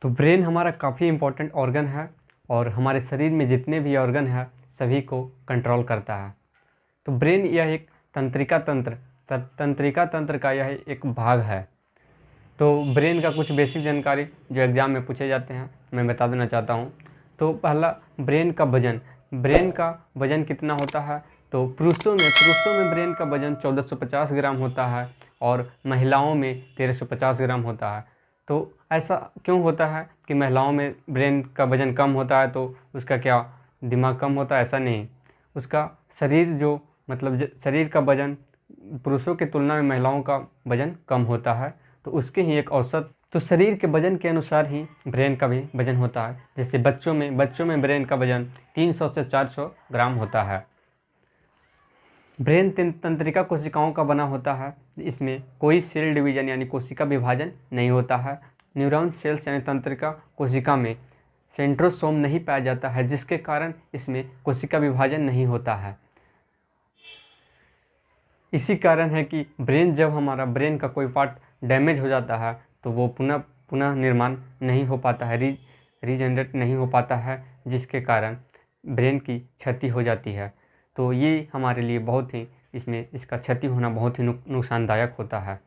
तो ब्रेन हमारा काफ़ी इम्पोर्टेंट ऑर्गन है और हमारे शरीर में जितने भी ऑर्गन हैं सभी को कंट्रोल करता है। तो ब्रेन यह एक तंत्रिका तंत्र का यह एक भाग है। तो ब्रेन का कुछ बेसिक जानकारी जो एग्ज़ाम में पूछे जाते हैं मैं बता देना चाहता हूँ। तो पहला, ब्रेन का वजन कितना होता है? तो पुरुषों में ब्रेन का वजन 1450 ग्राम होता है और महिलाओं में 1350 ग्राम होता है। तो ऐसा क्यों होता है कि महिलाओं में ब्रेन का वजन कम होता है तो उसका क्या दिमाग कम होता है? ऐसा नहीं, उसका शरीर शरीर का वजन पुरुषों की तुलना में महिलाओं का वजन कम होता है। तो उसके ही एक औसत, तो शरीर के वजन के अनुसार ही ब्रेन का भी वजन होता है। जैसे बच्चों में ब्रेन का वजन 300 से 400 ग्राम होता है। ब्रेन तंत्रिका कोशिकाओं का बना होता है। इसमें कोई सेल डिवीजन यानी कोशिका विभाजन नहीं होता है। न्यूरॉन सेल्स यानी तंत्रिका कोशिका में सेंट्रोसोम नहीं पाया जाता है, जिसके कारण इसमें कोशिका विभाजन नहीं होता है। इसी कारण है कि जब हमारा ब्रेन का कोई पार्ट डैमेज हो जाता है तो वो पुनः निर्माण नहीं हो पाता है, रीजनरेट नहीं हो पाता है, जिसके कारण ब्रेन की क्षति हो जाती है। तो ये हमारे लिए इसका क्षति होना बहुत ही नुकसानदायक होता है।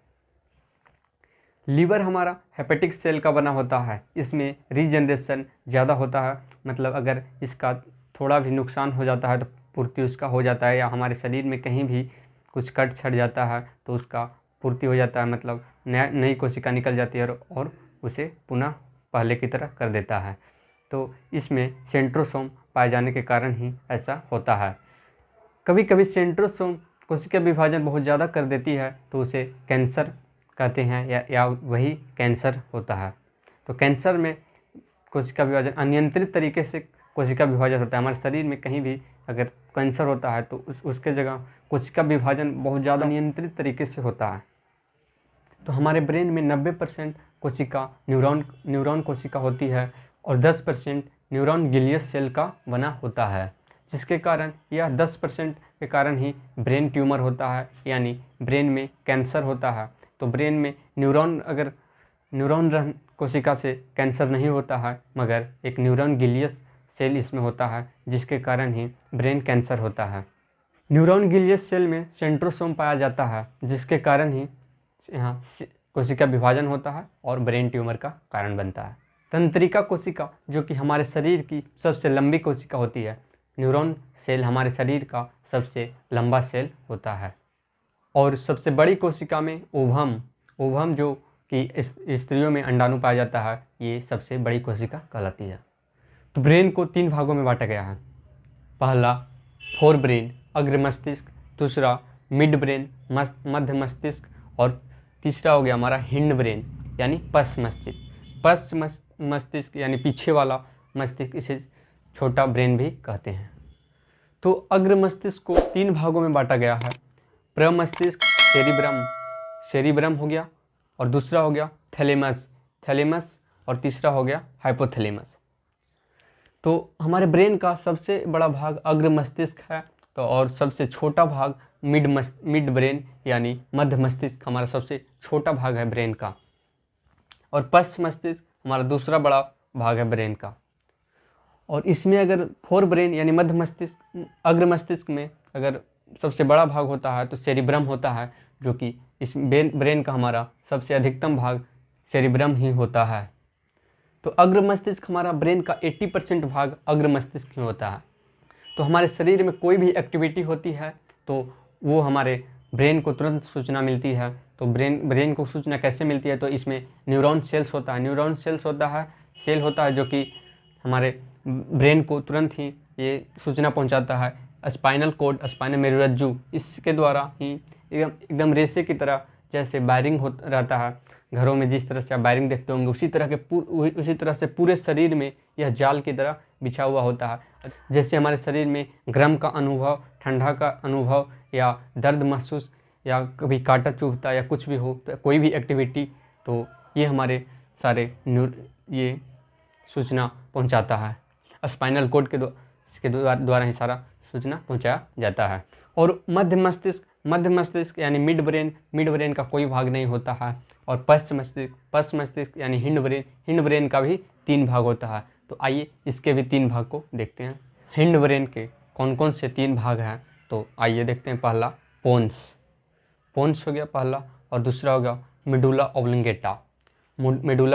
लीवर हमारा हेपेटिक सेल का बना होता है। इसमें रीजनरेशन ज़्यादा होता है, मतलब अगर इसका थोड़ा भी नुकसान हो जाता है तो पूर्ति उसका हो जाता है, या हमारे शरीर में कहीं भी कुछ कट छट जाता है तो उसका पूर्ति हो जाता है, मतलब नई कोशिका निकल जाती है और उसे पुनः पहले की तरह कर देता है। तो इसमें सेंट्रोसोम पाए जाने के कारण ही ऐसा होता है। कभी कभी सेंट्रोसोम कोशिका विभाजन बहुत ज़्यादा कर देती है तो उसे कैंसर कहते हैं, या वही कैंसर होता है। तो कैंसर में कोशिका विभाजन अनियंत्रित तरीके से कोशिका विभाजन होता है। हमारे शरीर में कहीं भी अगर कैंसर होता है तो उसके जगह कोशिका विभाजन बहुत ज़्यादा नियंत्रित तरीके से होता है। तो हमारे ब्रेन में 90% कोशिका न्यूरॉन कोशिका होती है और 10% न्यूरॉन गिलियस सेल का बना होता है, जिसके कारण यह 10% के कारण ही ब्रेन ट्यूमर होता है, यानी ब्रेन में कैंसर होता है। तो ब्रेन में न्यूरॉन कोशिका से कैंसर नहीं होता है, मगर एक न्यूरॉन गिलियस सेल इसमें होता है, जिसके कारण ही ब्रेन कैंसर होता है। न्यूरॉन गिलियस सेल में सेंट्रोसोम पाया जाता है, जिसके कारण ही यहाँ कोशिका विभाजन होता है और ब्रेन ट्यूमर का कारण बनता है। तंत्रिका कोशिका, जो कि हमारे शरीर की सबसे लंबी कोशिका होती है। न्यूरॉन सेल हमारे शरीर का सबसे लंबा सेल होता है। और सबसे बड़ी कोशिका में ओवम जो कि स्त्रियों में अंडाणु पाया जाता है, ये सबसे बड़ी कोशिका कहलाती है। तो ब्रेन को 3 भागों में बांटा गया है। पहला फोर ब्रेन, अग्र मस्तिष्क, दूसरा मिड ब्रेन, मध्य मस्तिष्क, और तीसरा हो गया हमारा हिंड ब्रेन यानी पश्च मस्तिष्क। पश्च मस्तिष्क यानी पीछे वाला मस्तिष्क, इसे छोटा ब्रेन भी कहते हैं। तो अग्र मस्तिष्क को 3 भागों में बांटा गया है। प्रमस्तिष्क सेरिब्रम हो गया, और दूसरा हो गया थैलेमस, और तीसरा हो गया हाइपोथैलेमस। तो हमारे ब्रेन का सबसे बड़ा भाग अग्र मस्तिष्क है, तो और सबसे छोटा भाग मिड ब्रेन यानी मध्य मस्तिष्क हमारा सबसे छोटा भाग है ब्रेन का, और पश्च मस्तिष्क हमारा दूसरा बड़ा भाग है ब्रेन का। और इसमें अगर फोर ब्रेन यानी मध्य मस्तिष्क, अग्र मस्तिष्क में अगर सबसे बड़ा भाग होता है तो सेरिब्रम होता है, जो कि इस ब्रेन का हमारा सबसे अधिकतम भाग सेरिब्रम ही होता है। तो अग्र मस्तिष्क हमारा ब्रेन का 80% भाग अग्र मस्तिष्क ही होता है। तो हमारे शरीर में कोई भी एक्टिविटी होती है तो वो हमारे ब्रेन को तुरंत सूचना मिलती है। तो ब्रेन को सूचना कैसे मिलती है? तो इसमें न्यूरॉन सेल्स होता है, सेल होता है जो कि हमारे ब्रेन को तुरंत ही ये सूचना पहुंचाता है। स्पाइनल कोड, स्पाइनल मेरुरज्जु, इसके द्वारा ही एकदम रेसे की तरह जैसे वायरिंग रहता है घरों में, जिस तरह से आप वायरिंग देखते होंगे, उसी तरह से पूरे शरीर में यह जाल की तरह बिछा हुआ होता है। जैसे हमारे शरीर में गर्म का अनुभव, ठंडा का अनुभव, या दर्द महसूस, या कभी कांटा चुभता या कुछ भी हो, तो कोई भी एक्टिविटी, तो ये हमारे सारे ये सूचना पहुंचाता है। स्पाइनल कोड के द्वारा ही सारा सूचना पहुंचाया जाता है। और मध्य मस्तिष्क यानी मिड ब्रेन का कोई भाग नहीं होता है। और पश्च मस्तिष्क यानी हिंड ब्रेन का भी 3 भाग होता है। तो आइए इसके भी 3 भाग को देखते हैं। हिंड ब्रेन के कौन कौन से 3 भाग हैं, तो आइए देखते हैं। पहला पोन्स हो गया पहला, और दूसरा हो गया मेडुला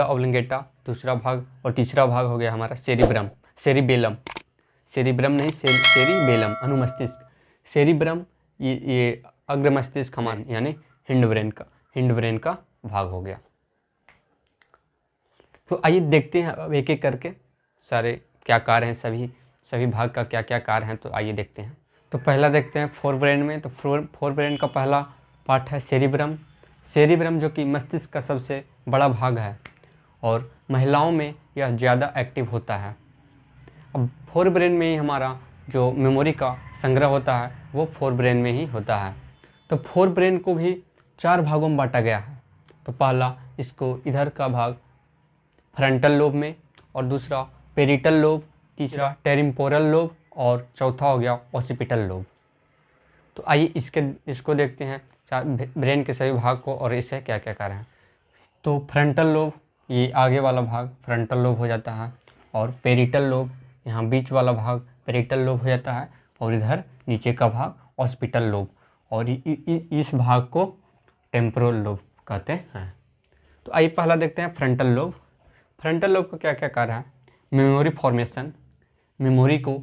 ऑब्लिंगेटा दूसरा भाग, और तीसरा भाग हो गया हमारा सेरिब्रम नहीं सेरिबेलम अनुमस्तिष्क। सेरिब्रम ये अग्र मस्तिष्क हमारे यानी हिंड ब्रेन का भाग हो गया। तो आइए देखते हैं अब एक एक करके सारे क्या कार्य हैं, सभी भाग का क्या क्या कार्य हैं। तो आइए देखते हैं। तो पहला देखते हैं फोर ब्रेन में। तो फोर ब्रेन का पहला पार्ट है सेरिब्रम जो कि मस्तिष्क का सबसे बड़ा भाग है और महिलाओं में यह ज़्यादा एक्टिव होता है। अब फोर ब्रेन में ही हमारा जो मेमोरी का संग्रह होता है वो फोर ब्रेन में ही होता है। तो फोर ब्रेन को भी 4 भागों में बांटा गया है। तो पहला इसको इधर का भाग फ्रंटल लोब में, और दूसरा पेरिटल लोब, तीसरा टेरिम्पोरल लोब, और चौथा हो गया ऑसिपिटल लोब। तो आइए इसको देखते हैं ब्रेन के सभी भाग को और इससे क्या क्या कार्य हैं। तो फ्रंटल लोब ये आगे वाला भाग फ्रंटल लोब हो जाता है, और पेरिटल लोब यहाँ बीच वाला भाग पेरिटल लोब हो जाता है, और इधर नीचे का भाग ऑसिपिटल लोब, और इस भाग को टेम्पोरल लोब कहते हैं। तो आइए पहला देखते हैं फ्रंटल लोब का क्या क्या कार्य है। मेमोरी फॉर्मेशन, मेमोरी को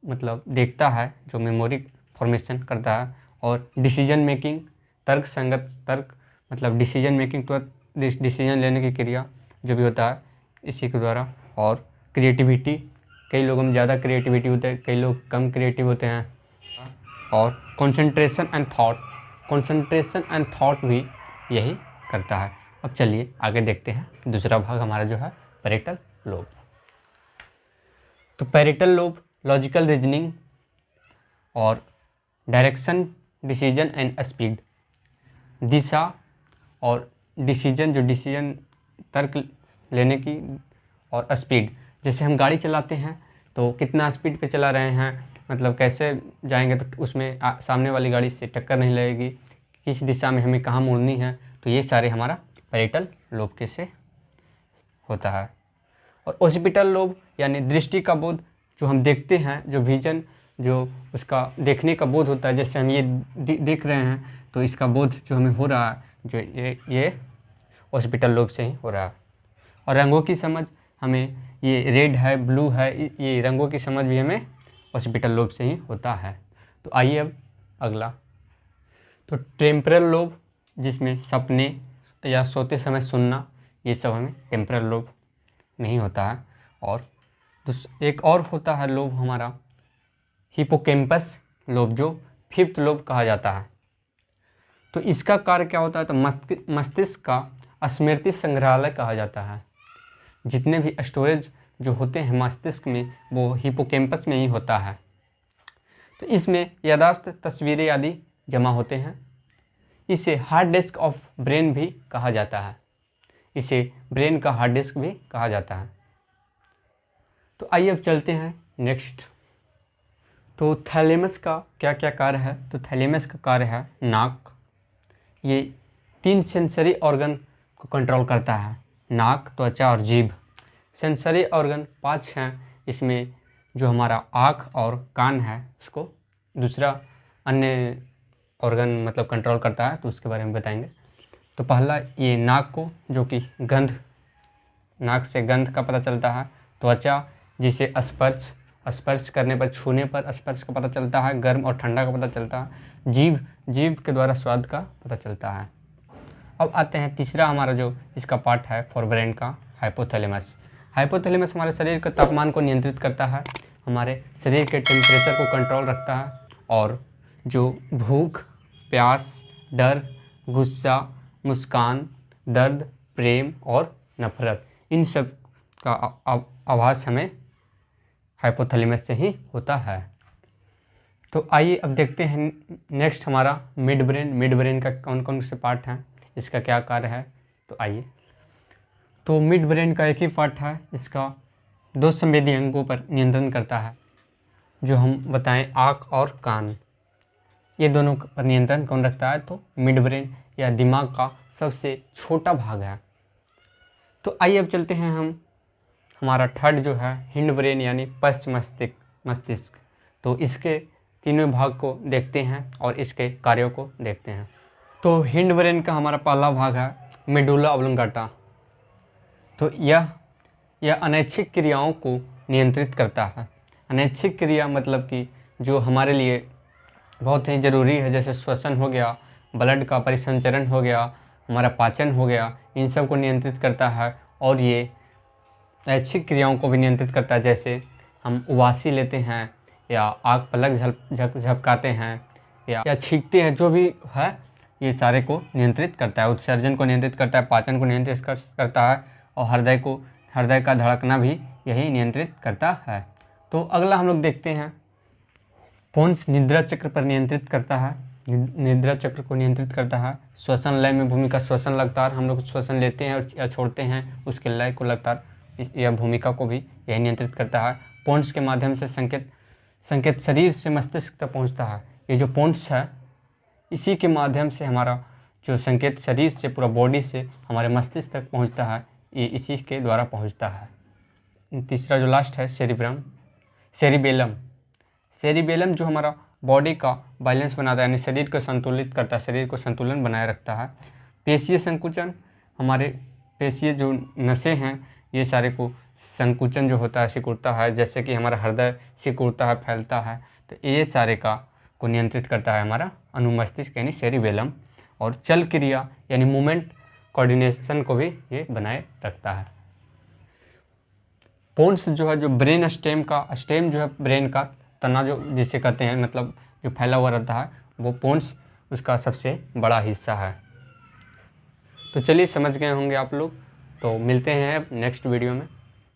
मतलब देखता है, जो मेमोरी फॉर्मेशन करता है, और डिसीजन मेकिंग तर्क मतलब डिसीजन मेकिंग तो डिसीजन लेने की क्रिया जो भी होता है इसी के द्वारा, और क्रिएटिविटी, कई लोगों में ज़्यादा क्रिएटिविटी होता है, कई लोग कम क्रिएटिव होते हैं, और कंसंट्रेशन एंड थॉट भी यही करता है। अब चलिए आगे देखते हैं दूसरा भाग हमारा जो है पैरेटल लोब। तो पैरेटल लोब लॉजिकल रीजनिंग और डायरेक्शन, डिसीजन एंड स्पीड, दिशा और डिसीजन तर्क लेने की, और स्पीड, जैसे हम गाड़ी चलाते हैं तो कितना स्पीड पे चला रहे हैं, मतलब कैसे जाएंगे तो उसमें सामने वाली गाड़ी से टक्कर नहीं लगेगी, किस दिशा में हमें कहाँ मुड़नी है, तो ये सारे हमारा पैरेटल लोब के से होता है। और ओसिपिटल लोब यानी दृष्टि का बोध, जो हम देखते हैं, जो विजन, जो उसका देखने का बोध होता है, जैसे हम ये देख रहे हैं तो इसका बोध जो हमें हो रहा है, जो ये ओसिपिटल लोब से ही हो रहा है। और रंगों की समझ, हमें ये रेड है, ब्लू है, ये रंगों की समझ भी हमें ओसिपिटल लोब से ही होता है। तो आइए अब अगला, तो टेम्पोरल लोब, जिसमें सपने या सोते समय सुनना, ये सब हमें टेम्पोरल लोब नहीं होता है। और एक और होता है लोब हमारा हिपोकैम्पस लोब, जो 5th लोब कहा जाता है। तो इसका कार्य क्या होता है, तो मस्तिष्क का स्मृति संग्रहालय कहा जाता है। जितने भी स्टोरेज जो होते हैं मस्तिष्क में वो हिपोकैम्पस में ही होता है। तो इसमें याददाश्त, तस्वीरें आदि जमा होते हैं। इसे हार्ड डिस्क ऑफ ब्रेन भी कहा जाता है, इसे ब्रेन का हार्ड डिस्क भी कहा जाता है। तो आइए अब चलते हैं नेक्स्ट। तो थैलेमस का क्या क्या कार्य है, तो थैलेमस का कार्य है नाक, ये 3 सेंसरी ऑर्गन को कंट्रोल करता है, नाक, त्वचा और जीभ। सेंसरी ऑर्गन 5 हैं, इसमें जो हमारा आँख और कान है उसको दूसरा अन्य ऑर्गन मतलब कंट्रोल करता है, तो उसके बारे में बताएंगे। तो पहला ये नाक को, जो कि नाक से गंध का पता चलता है, त्वचा जिसे स्पर्श करने पर, छूने पर स्पर्श का पता चलता है, गर्म और ठंडा का पता चलता है, जीभ के द्वारा स्वाद का पता चलता है। अब आते हैं तीसरा हमारा जो इसका पार्ट है फॉर ब्रेन का, हाइपोथैलेमस हमारे शरीर के तापमान को नियंत्रित करता है, हमारे शरीर के टेम्परेचर को कंट्रोल रखता है, और जो भूख, प्यास, डर, गुस्सा, मुस्कान, दर्द, प्रेम और नफरत, इन सब का आभास हमें हाइपोथैलेमस से ही होता है। तो आइए अब देखते हैं नेक्स्ट हमारा मिड ब्रेन का कौन कौन से पार्ट हैं, इसका क्या कार्य है। तो आइए, तो मिड ब्रेन का एक ही पार्ट है, इसका 2 संवेदी अंगों पर नियंत्रण करता है, जो हम बताएं आँख और कान, ये दोनों पर नियंत्रण कौन रखता है, तो मिड ब्रेन यह दिमाग का सबसे छोटा भाग है। तो आइए अब चलते हैं हम हमारा थर्ड जो है हिंड ब्रेन यानी पश्च मस्तिष्क। तो इसके तीनों भाग को देखते हैं और इसके कार्यों को देखते हैं। तो हिंड ब्रेन का हमारा पहला भाग है मेडुला ऑब्लोंगाटा। तो यह अनैच्छिक क्रियाओं को नियंत्रित करता है। अनैच्छिक क्रिया मतलब कि जो हमारे लिए बहुत ही ज़रूरी है, जैसे श्वसन हो गया, ब्लड का परिसंचरण हो गया, हमारा पाचन हो गया, इन सब को नियंत्रित करता है। और ये ऐच्छिक क्रियाओं को भी नियंत्रित करता है, जैसे हम उबासी लेते हैं या आग पलक झपकाते हैं या छींकते हैं, जो भी है ये सारे को नियंत्रित करता है। उत्सर्जन को नियंत्रित करता है, पाचन को नियंत्रित करता है और हृदय का धड़कना भी यही नियंत्रित करता है। तो अगला हम लोग देखते हैं पोन्स निद्रा चक्र पर नियंत्रित करता है। निद्रा चक्र को नियंत्रित करता है। श्वसन लय में भूमिका, श्वसन लगातार हम लोग श्वसन लेते हैं या छोड़ते हैं, उसके लय को लगातार यह भूमिका को भी यही नियंत्रित करता है। पोन्स के माध्यम से संकेत शरीर से मस्तिष्क तक पहुंचता है। ये जो पोन्स है इसी के माध्यम से हमारा जो संकेत शरीर से पूरा बॉडी से हमारे मस्तिष्क तक पहुंचता है, ये इसी के द्वारा पहुंचता है। तीसरा जो लास्ट है सेरिबेलम जो हमारा बॉडी का बैलेंस बनाता है, यानी शरीर को संतुलित करता है, शरीर को संतुलन बनाए रखता है। पेशीय संकुचन, हमारे पेशीय जो नसें हैं ये सारे को संकुचन जो होता है सिकुड़ता है, जैसे कि हमारा हृदय सिकुड़ता है, फैलता है, तो ये सारे को नियंत्रित करता है हमारा अनुमस्तिष्क यानी सेरिबेलम। और चल क्रिया यानी मूवमेंट कोऑर्डिनेशन को भी ये बनाए रखता है। पोन्स जो है, जो ब्रेन स्टेम जो है ब्रेन का तना जो जिसे कहते हैं, मतलब जो फैला हुआ रहता है, वो पोन्स उसका सबसे बड़ा हिस्सा है। तो चलिए समझ गए होंगे आप लोग। तो मिलते हैं अब नेक्स्ट वीडियो में।